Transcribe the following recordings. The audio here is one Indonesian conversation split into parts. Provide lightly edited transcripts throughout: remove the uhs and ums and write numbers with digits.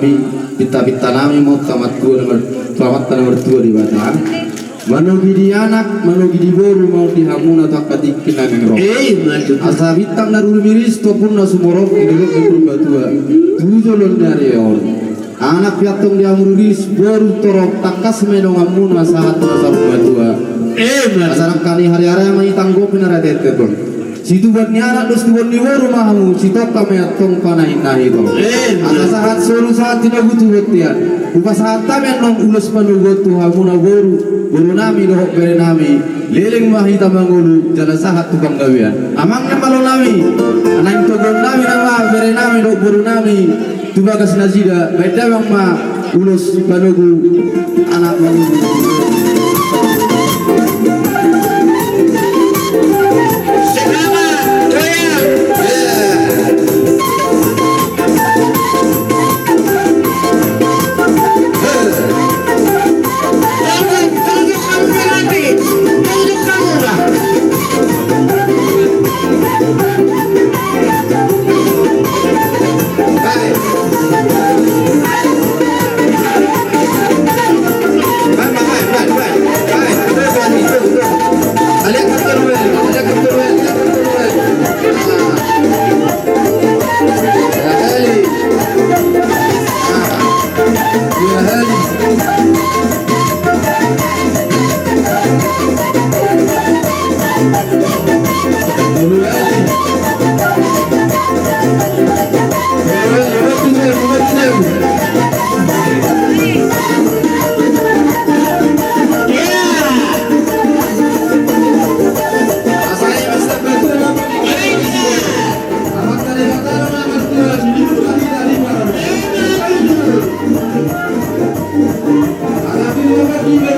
nami pita-pita nami mau tamat nomor 2 di Batam. Manugi di anak, manugi di boru mau dihamun atau kadikin nang rok. Asa bitang narul miris to pun na sumorok ini berbatua. Tujolon dari on. Anak piatung dia muris boru torok takas menong amun masahat masa berbatua. Asarang kali hari-hari mai tanggopin ara tete pun. Situ buat nyara terus tuan di boru mahamu situ kami atong panahin nahi to. Asa sahat suruh saat tidak butuh betian. Upas saat kami nong ulus panugot tu hamuna boru. Guru nami dohok bere nami leleng mahita mangulu jana sahat tukang gawian amangnya malo nami anang togon nami nama bere nami dohok guru nami tubagas nazida beda bang ma ulus panugu anak mangulu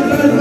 Anak